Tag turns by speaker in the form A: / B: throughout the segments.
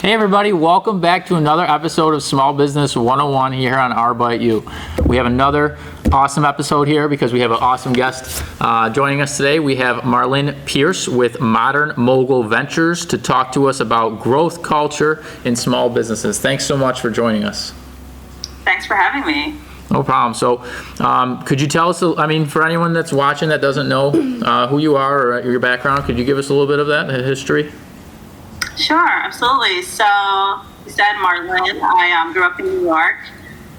A: Hey everybody, welcome back to another episode of Small Business 101 here on Our Bite You. We have another awesome episode here because we have an awesome guest joining us today. We have Marlyne Pierce with Modern Mogul Ventures to talk to us about growth culture in small businesses. Thanks so much for joining us.
B: Thanks for having me.
A: No problem. So could you tell us, for anyone that's watching that doesn't know who you are or your background, could you give us a little bit of that history?
B: Sure, absolutely. So, you said Marlyne. I grew up in New York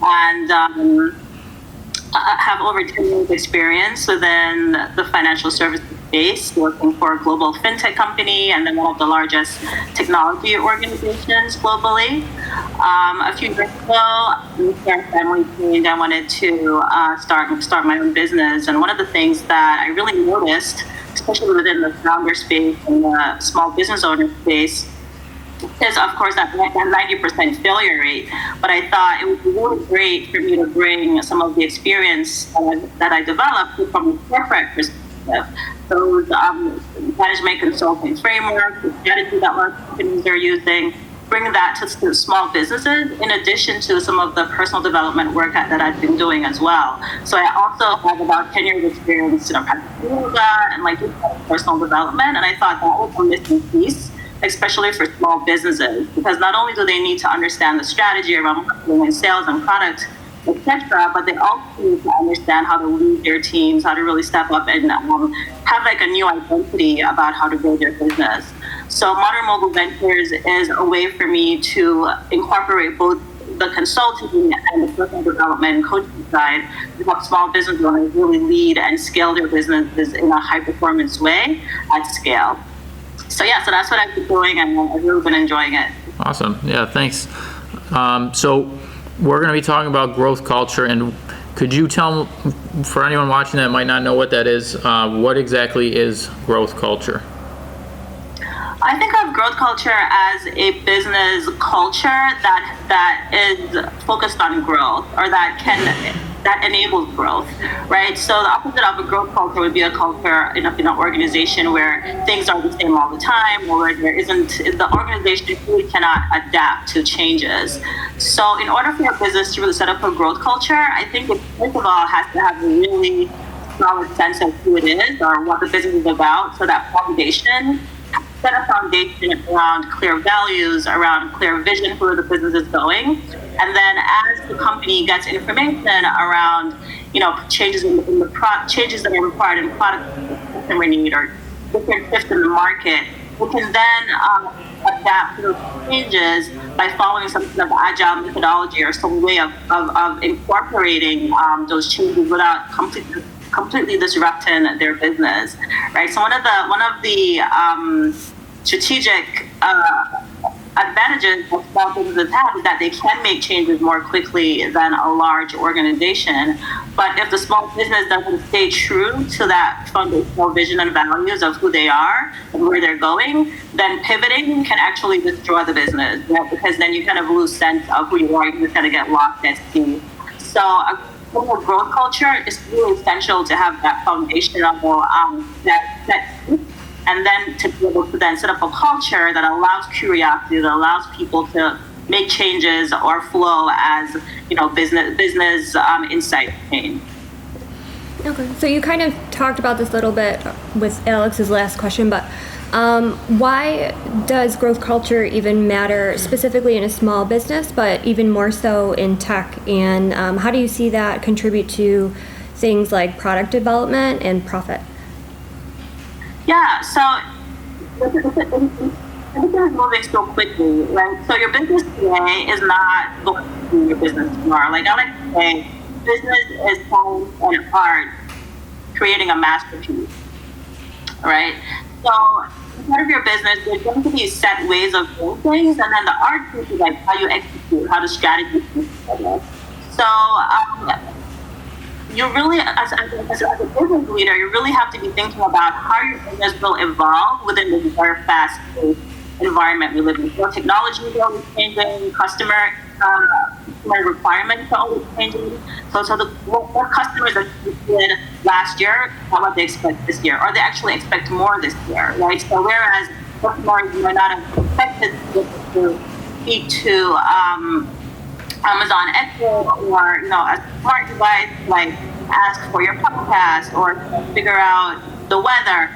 B: and I have over 10 years experience within the financial services space, working for a global fintech company and then one of the largest technology organizations globally. A few years ago, with our family change, I wanted to start my own business. And one of the things that I really noticed, especially within the founder space and the small business owner space, is of course that 90% failure rate. But I thought it would be really great for me to bring some of the experience that I developed from a corporate perspective. Those management consulting framework, the strategy that large companies are using, bring that to small businesses in addition to some of the personal development work that I've been doing as well. So I also have about 10 years experience in practicing yoga and personal development, and I thought that was a missing piece, especially for small businesses, because not only do they need to understand the strategy around marketing and sales and product, etc., but they also need to understand how to lead their teams, how to really step up and have a new identity about how to grow their business. So Modern Mogul Ventures is a way for me to incorporate both the consulting and the personal development and coaching side to help small business owners really lead and scale their businesses in a high-performance way at scale. So that's what I've been doing, and I've really been enjoying it.
A: Awesome. Yeah, thanks. So we're going to be talking about growth culture, and could you tell, for anyone watching that might not know what that is, what exactly is growth culture?
B: I think of growth culture as a business culture that is focused on growth, or that enables growth, right? So the opposite of a growth culture would be a culture in an organization where things are the same all the time, or where the organization really cannot adapt to changes. So in order for your business to really set up a growth culture, I think it first of all has to have a really solid sense of who it is or what the business is about. So that foundation, set a foundation around clear values, around clear vision for where the business is going. And then as the company gets information around, changes in the changes that are required in product customer need or different shifts in the market, we can then adapt to those changes by following some kind of agile methodology or some way of incorporating those changes without completely disrupting their business, right? So one of the strategic advantages that small businesses have is that they can make changes more quickly than a large organization. But if the small business doesn't stay true to that foundational vision and values of who they are and where they're going, then pivoting can actually destroy the business, right? Because then you kind of lose sense of who you are. You just kind of get lost at sea. So a growth culture is really essential to have that foundational and then to be able to then set up a culture that allows curiosity, that allows people to make changes or flow as business insight change.
C: Okay, so you kind of talked about this a little bit with Alex's last question, but why does growth culture even matter specifically in a small business, but even more so in tech? And how do you see that contribute to things like product development and profit?
B: Yeah, so everything is moving so quickly, right? So your business today is not going to be your business tomorrow. I like to say, business is science and art, creating a masterpiece, right? So part of your business, there's going to be set ways of doing things, and then the art piece is how you execute, how the strategy is together. So you really, as a business leader, you really have to be thinking about how your business will evolve within this very fast-paced environment we live in. So technology is always changing, customer requirements are always changing. So what customers that did last year, what they expect this year, or they actually expect more this year, right? So whereas customers might not have expected to speak to Amazon Echo or a smart device, like ask for your podcast or figure out the weather.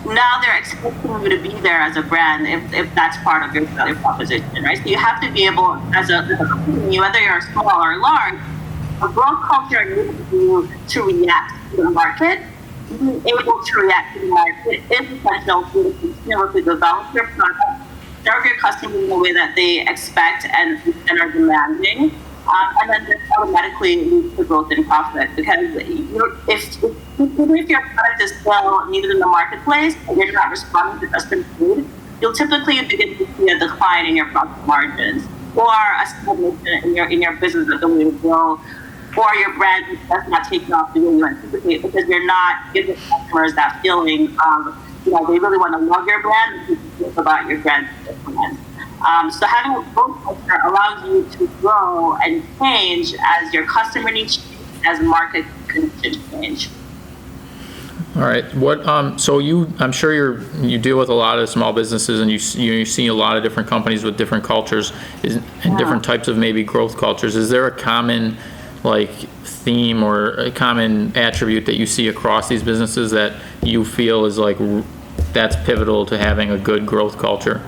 B: Now they're expecting you to be there as a brand if that's part of your value proposition, right? So you have to be able, as a company, whether you're small or large, a growth culture needs you to react to the market. Being able to react to the market is essential to continuously develop your product, serve your customers in the way that they expect and are demanding, and then this automatically leads to growth and profit. Because if your product is still needed in the marketplace and you're not responding to customer need, you'll typically begin to see a decline in your profit margins or a stagnation in your business ability to grow, or your brand does not take off the way you anticipate because you're not giving customers that feeling of, they really want to love your brand and think about your brand. So having a growth culture allows you to grow and change as your customer needs change, as market conditions change.
A: All right. So I'm sure you deal with a lot of small businesses, and you see a lot of different companies with different cultures and different types of maybe growth cultures. Is there a common theme or a common attribute that you see across these businesses that you feel is that's pivotal to having a good growth culture?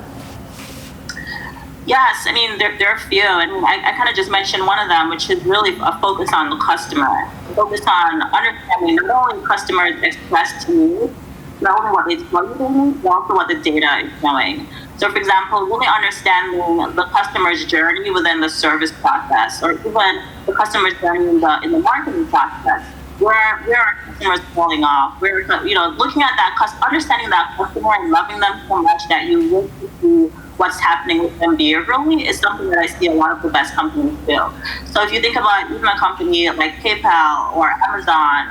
B: Yes, I mean, there are a few. I mean, I kind of just mentioned one of them, which is really a focus on the customer. Focus on understanding not only customers express to you, not only what they tell you they need, but also what the data is showing. So, for example, really understanding the customer's journey within the service process, or even the customer's journey in the marketing process. Where are customers falling off? Where, looking at that, understanding that customer and loving them so much that you look to see what's happening with them behaviorally is something that I see a lot of the best companies do. So if you think about even a company like PayPal or Amazon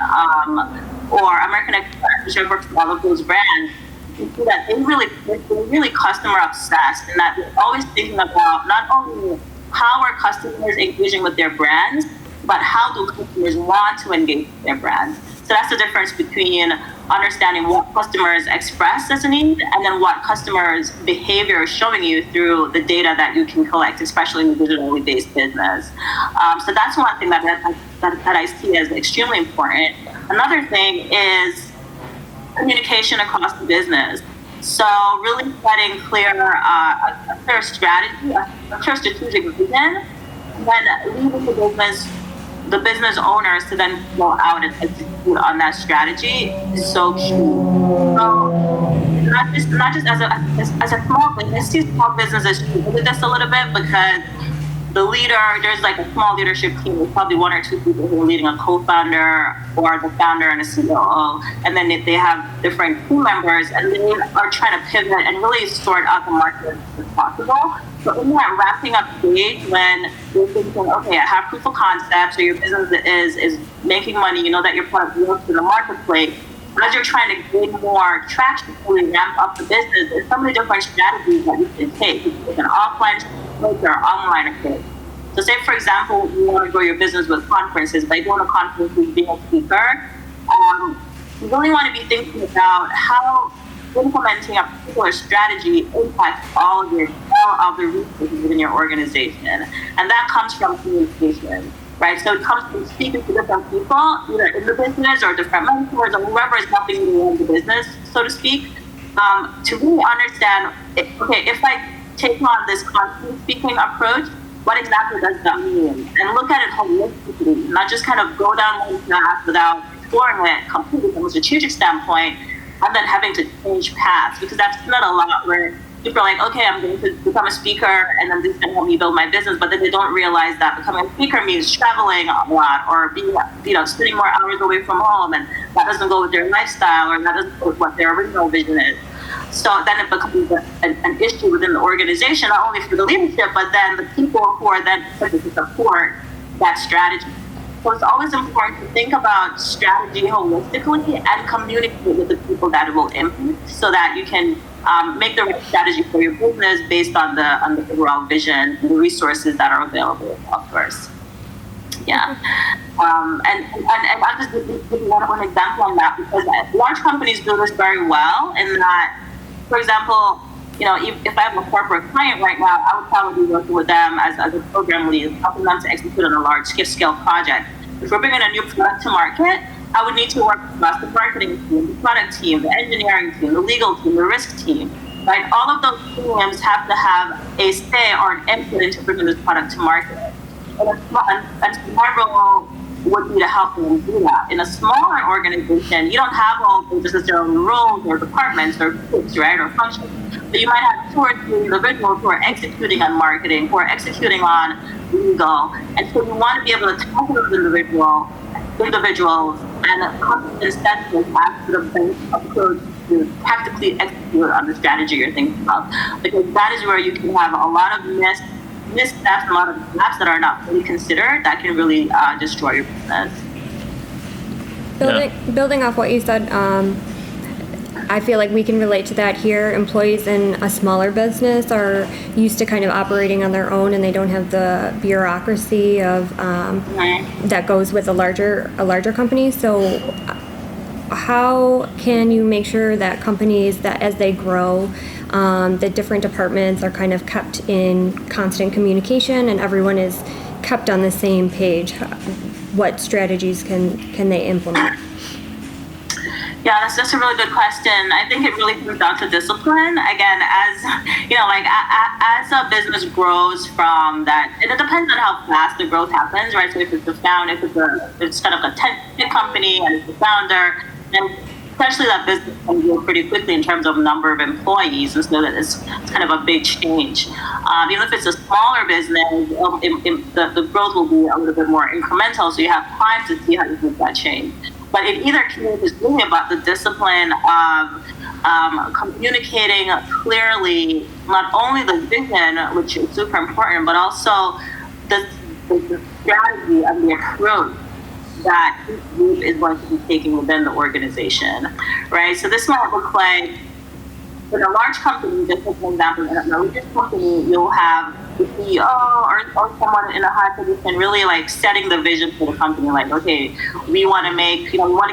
B: or American Express, which I work with all of those brands, you see that they're really customer obsessed, and that they're always thinking about not only how are customers engaging with their brands, but how do customers want to engage with their brands. So that's the difference between understanding what customers express as a need and then what customers' behavior is showing you through the data that you can collect, especially in the digitally based business. So that's one thing that I see as extremely important. Another thing is communication across the business. So really setting a clear strategy, a clear strategic vision, and then leaving the business owners to then go out and execute on that strategy is so key. So not just as a small business, see small businesses struggle with this a little bit because the leader, there's a small leadership team with probably one or two people who are leading, a co-founder or the founder and a COO, and then they have different team members, and they are trying to pivot and really sort out the market as possible. So in that wrapping up stage, when you're thinking, okay, I have proof of concept, so your business is making money, you know that your product works in the marketplace. As you're trying to gain more traction to really ramp up the business, there's so many different strategies that you can take. You can take an offline approach or online approach. So say, for example, you want to grow your business with conferences. By going to conferences, being a speaker, you really want to be thinking about how implementing a particular strategy impacts all of the resources within your organization. And that comes from communication. Right, so it comes from speaking to different people, either in the business or different mentors or whoever is helping you run the business, so to speak, to really understand, okay, if I take on this constant speaking approach, what exactly does that mean? And look at it holistically, not just kind of go down one path without exploring it completely from a strategic standpoint, and then having to change paths, because that's not a lot where people are like, okay, I'm going to become a speaker and then this is going to help me build my business, but then they don't realize that becoming a speaker means traveling a lot or being, spending more hours away from home, and that doesn't go with their lifestyle or that doesn't go with what their original vision is. So then it becomes an issue within the organization, not only for the leadership, but then the people who are then supposed to support that strategy. So it's always important to think about strategy holistically and communicate with the people that it will impact so that you can make the right strategy for your business based on the overall vision and the resources that are available, of course. Yeah. And I'll just give you one example on that, because large companies do this very well in that, for example, if I have a corporate client right now, I would probably be working with them as a program lead, helping them to execute on a large scale project. If we're bringing a new product to market, I would need to work across the marketing team, the product team, the engineering team, the legal team, the risk team, right? All of those teams have to have a say or an input into bringing this product to market. And my role would be to help them do that. In a smaller organization, you don't have all the necessarily roles or departments or groups, right, or functions. But you might have 2 or 3 individuals who are executing on marketing, who are executing on legal. And so you want to be able to talk to those individuals and come to incentives as to the best approach to practically execute on the strategy you're thinking of. Because that is where you can have a lot of missteps, a lot of gaps that are not fully considered that can really destroy your business.
C: Building off what you said, I feel like we can relate to that here. Employees in a smaller business are used to kind of operating on their own, and they don't have the bureaucracy of that goes with a larger company. So how can you make sure that companies, that as they grow, the different departments are kind of kept in constant communication and everyone is kept on the same page? What strategies can they implement?
B: Yeah, that's a really good question. I think it really comes down to discipline. Again, as as a business grows from that, and it depends on how fast the growth happens, right? So if it's it's kind of a tech company and it's the founder, then essentially that business can grow pretty quickly in terms of number of employees, and so that it's kind of a big change. Even if it's a smaller business, the growth will be a little bit more incremental, so you have time to see how you make that change. But in either case, it's really about the discipline of communicating clearly not only the vision, which is super important, but also the strategy and the approach that each group is going to be taking within the organization, right? So this might look like, in a large company, just as an example, in a large company, you'll have the CEO or someone in a high position really like setting the vision for the company. Like, okay, we want to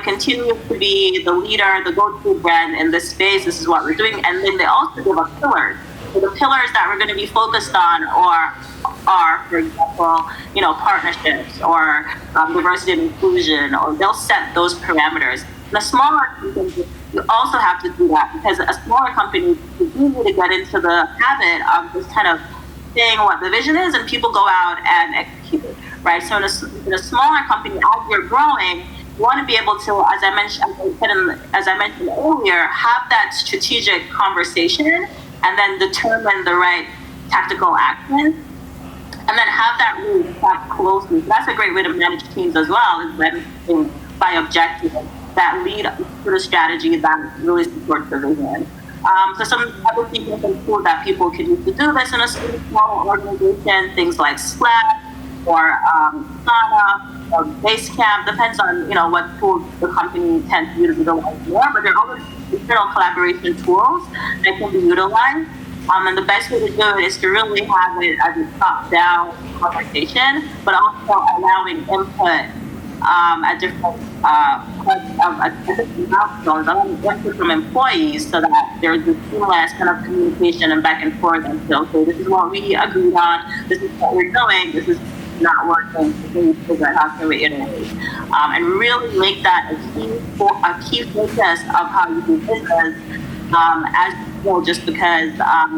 B: continue to be the leader, the go-to brand in this space. This is what we're doing. And then they also give us pillars. So the pillars that we're going to be focused on are, for example, partnerships or diversity and inclusion, or they'll set those parameters. In a smaller company, you also have to do that, because a smaller company is easy to get into the habit of just kind of saying what the vision is, and people go out and execute it, right? So in a smaller company, as you're growing, you want to be able to, as I mentioned earlier, have that strategic conversation and then determine the right tactical action, and then have that really track closely. So that's a great way to manage teams as well, is by objectives that lead to the strategy that really supports the vision. So some other things and tools that people can use to do this in a small organization, things like Slack or Asana or Basecamp, depends on what tools the company tends to utilize more, but there are other internal collaboration tools that can be utilized. And the best way to do it is to really have it as a top-down conversation, but also allowing input at different milestones, input from employees, so that there's this seamless kind of communication and back and forth, and so, okay, this is what we agreed on, this is what we're doing, this is not working, so figure out how can we iterate, and really make that a key focus of how you do business, as well, just because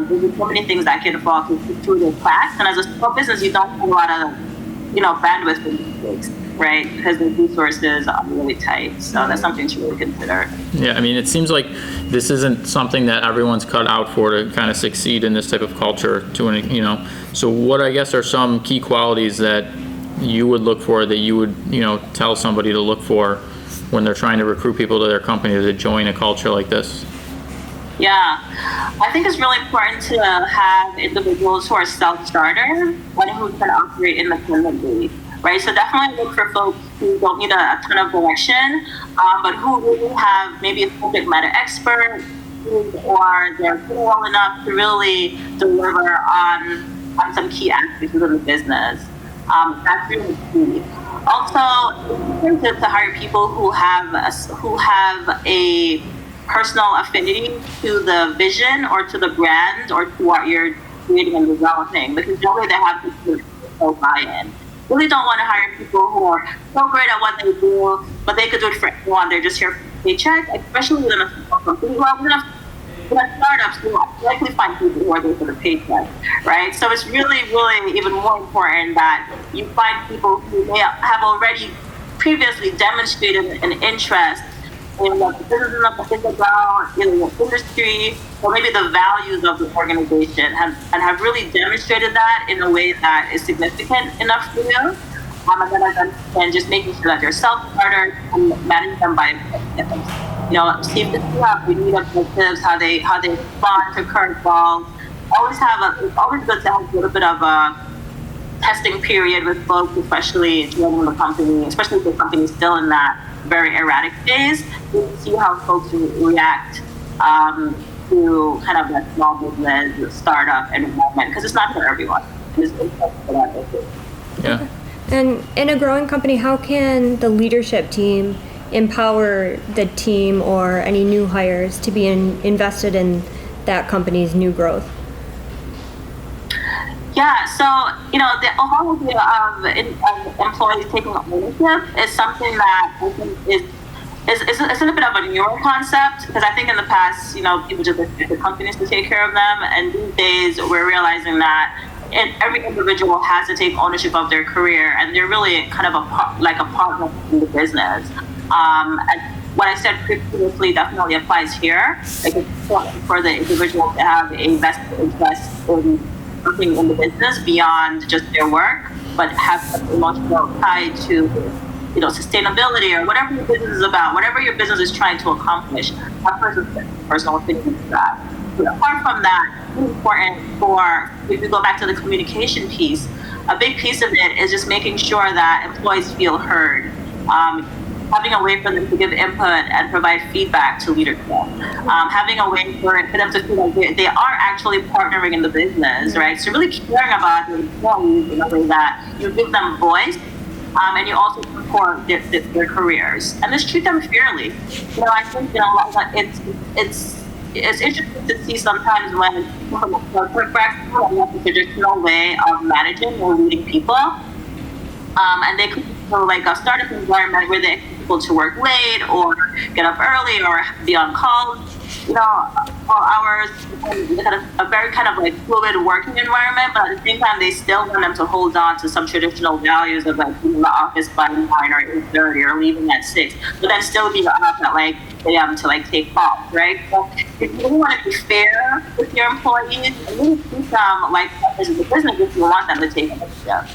B: there's so many things that can fall through the cracks, and as a small business, you don't have a lot of bandwidth for mistakes, right? Because the resources are really tight. So that's something to really consider.
A: Yeah, I mean, it seems like this isn't something that everyone's cut out for to kind of succeed in this type of culture. So what I guess are some key qualities that you would look for, that you would tell somebody to look for when they're trying to recruit people to their company to join a culture like this?
B: Yeah, I think it's really important to have individuals who are self-starters and who can operate independently, right? So definitely look for folks who don't need a ton of direction, but who really have maybe a subject matter expert, or they're well enough to really deliver on some key aspects of the business. That's really key. Also, it's important to hire people who have a personal affinity to the vision or to the brand or to what you're creating and developing, because that way they have to buy-in. Really don't want to hire people who are so great at what they do, but they could do it for everyone. They're just here for a paycheck, especially within a small company. Well, within startups, you likely find people who are there for the paycheck, right? So it's really, really even more important that you find people who may have already previously demonstrated an interest in what the business is about, in the industry, or maybe the values of the organization, and have really demonstrated that in a way that is significant enough for you. And just making sure that they're self-starters and managing them by see if we need objectives, how they respond to curveballs. It's always good to have a little bit of a testing period with folks, especially joining the company, especially if the company's still in that very erratic phase, to see how folks react to kind of that small business startup environment, because it's not for everyone. It's for that.
A: Yeah.
C: And in a growing company, how can the leadership team empower the team or any new hires to be invested in that company's new growth?
B: Yeah, so the whole idea of employees taking ownership is something that I think is a bit of a newer concept, because I think in the past, people just expected companies to take care of them, and these days we're realizing that every individual has to take ownership of their career, and they're really kind of a partner in the business. And what I said previously definitely applies here. Like, it's important for the individual to have a vested interest in working in the business beyond just their work, but have some emotional tie to sustainability or whatever your business is about, whatever your business is trying to accomplish. That personal opinion to that. But apart from that, it's important if we go back to the communication piece, a big piece of it is just making sure that employees feel heard. Having a way for them to give input and provide feedback to leadership. Having a way for them to feel like they are actually partnering in the business, right? So really caring about the employees in a way that you give them voice, and you also support their careers, and just treat them fairly. I think it's interesting to see sometimes when the traditional way of managing or leading people, and they could like a startup environment where they expect people to work late or get up early or be on calls, all hours, a very kind of like fluid working environment, but at the same time they still want them to hold on to some traditional values of like being in the office by 9 or 8:30 or leaving at 6, but then still being up at like a.m. to like take calls, right? So if you really want to be fair with your employees, and really treat them like partners in the business if you want them to take ownership.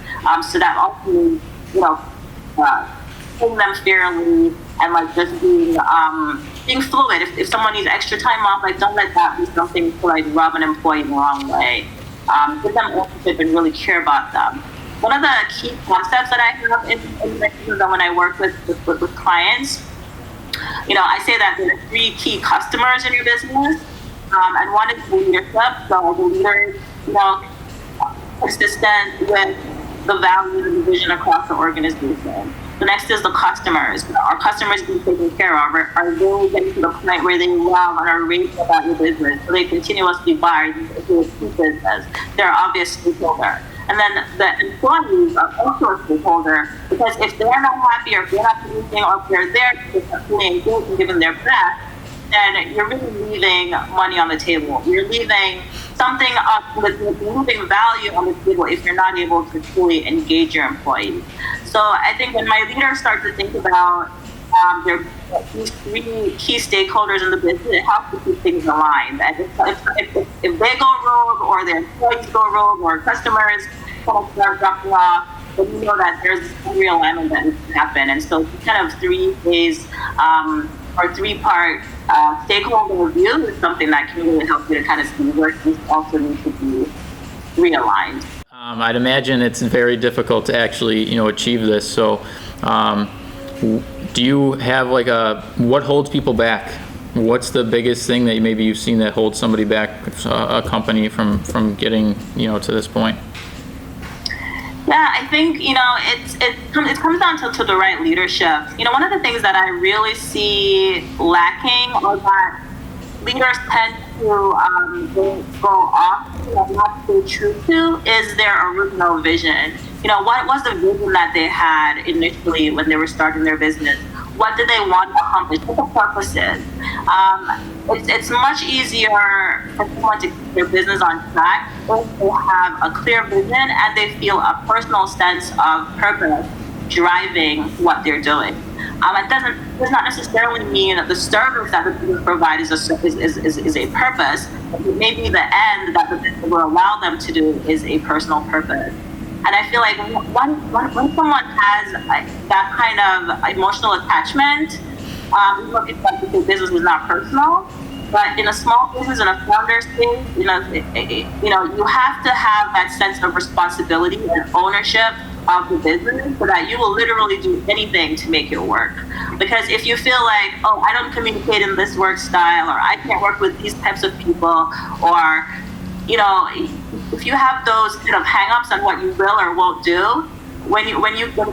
B: So that also means, treating them fairly and like just being fluid. If someone needs extra time off, like don't let that be something to like rub an employee the wrong way. Give them ownership and really care about them. One of the key concepts that I have in my business when I work with clients, I say that there are 3 key customers in your business, and one is the leadership. So the leader is, consistent with the values and the vision across the organization. The next is the customers. Are customers being taken care of? Are they getting to the point where they love and are raving about your business? So they continuously buy into a business. They're obvious stakeholder. And then the employees are also a stakeholder, because if they're not happy or if they're not producing or if they're there to fully engage and giving their best, then you're really leaving money on the table. You're leaving something moving value on the table if you're not able to fully engage your employees. So I think when my leaders start to think about these 3 key stakeholders in the business, it helps to keep things aligned. And if they go rogue or their employees go rogue or customers kind of start dropping off, then you know that there's a realignment that needs to happen. And so kind of 3-phase or 3-part stakeholder review is something that can really help you to kind of see where things also need to be realigned.
A: I'd imagine it's very difficult to actually, achieve this. So, do you have like what holds people back? What's the biggest thing that maybe you've seen that holds somebody back, a company from getting, to this point?
B: Yeah, I think, it comes down to the right leadership. One of the things that I really see lacking, or that leaders tend to go off and not stay true to is their original vision. What was the vision that they had initially when they were starting their business? What did they want to accomplish? What the purpose is? It's much easier for someone to keep their business on track if they have a clear vision and they feel a personal sense of purpose driving what they're doing. It does not necessarily mean that the service that the business provides is a purpose. Maybe the end that the business will allow them to do is a personal purpose. And I feel like when someone has that kind of emotional attachment, even if the business is not personal, but in a small business, in a founder stage, you have to have that sense of responsibility and ownership of the business so that you will literally do anything to make it work. Because if you feel like, oh, I don't communicate in this work style, or I can't work with these types of people, or if you have those kind of hang-ups on what you will or won't do, when it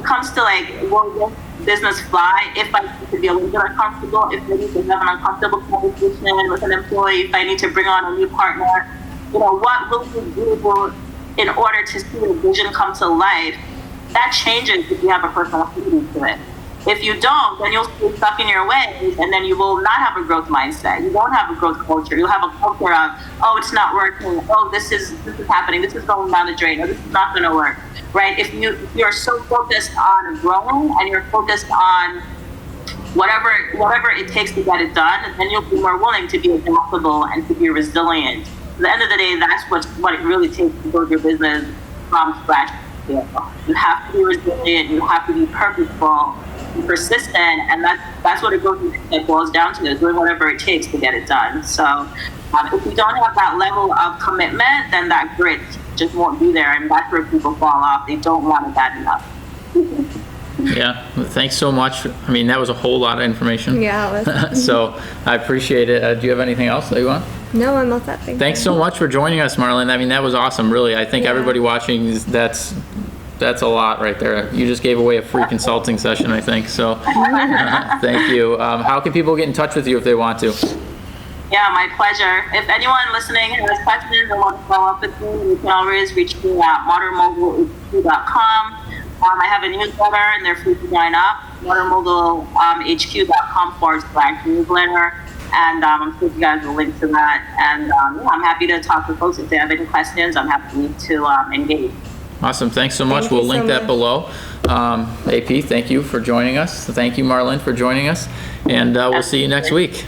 B: comes to like, will this business fly, if I need to be a little bit uncomfortable, if I need to have an uncomfortable conversation with an employee, if I need to bring on a new partner, what will you do in order to see the vision come to life? That changes if you have a personal affinity to it. If you don't, then you'll stay stuck in your ways, and then you will not have a growth mindset. You won't have a growth culture. You'll have a culture of, oh, it's not working. Oh, this is happening. This is going down the drain. Or this is not going to work, right? If you're so focused on growing and you're focused on whatever it takes to get it done, then you'll be more willing to be adaptable and to be resilient. At the end of the day, that's what it really takes to build your business from scratch. You have to be resilient. You have to be purposeful, persistent, and that's what it boils down to, is doing whatever it takes to get it done. So if you don't have that level of commitment, then that grit just won't be there, and that's where people fall off. They don't want it bad enough.
A: Yeah, well, thanks so much. I mean, that was a whole lot of information.
C: Yeah, it was.
A: So I appreciate it. Do you have anything else that you want?
C: No, I'm all set.
A: Thanks so much for joining us, Marlyne. I mean, that was awesome, really. I think everybody watching, that's a lot right there. You just gave away a free consulting session, I think. So thank you. How can people get in touch with you if they want to?
B: Yeah, my pleasure. If anyone listening has questions or wants to follow up with me, you can always reach me at modernmogulhq.com. I have a newsletter, and they're free to sign up. modernmogulhq.com/newsletter. And I'm sure you guys will link to that. And I'm happy to talk to folks if they have any questions. I'm happy to engage.
A: Awesome. Thanks so much. We'll link that below. AP, thank you for joining us. Thank you, Marlyne, for joining us. And we'll see you next week.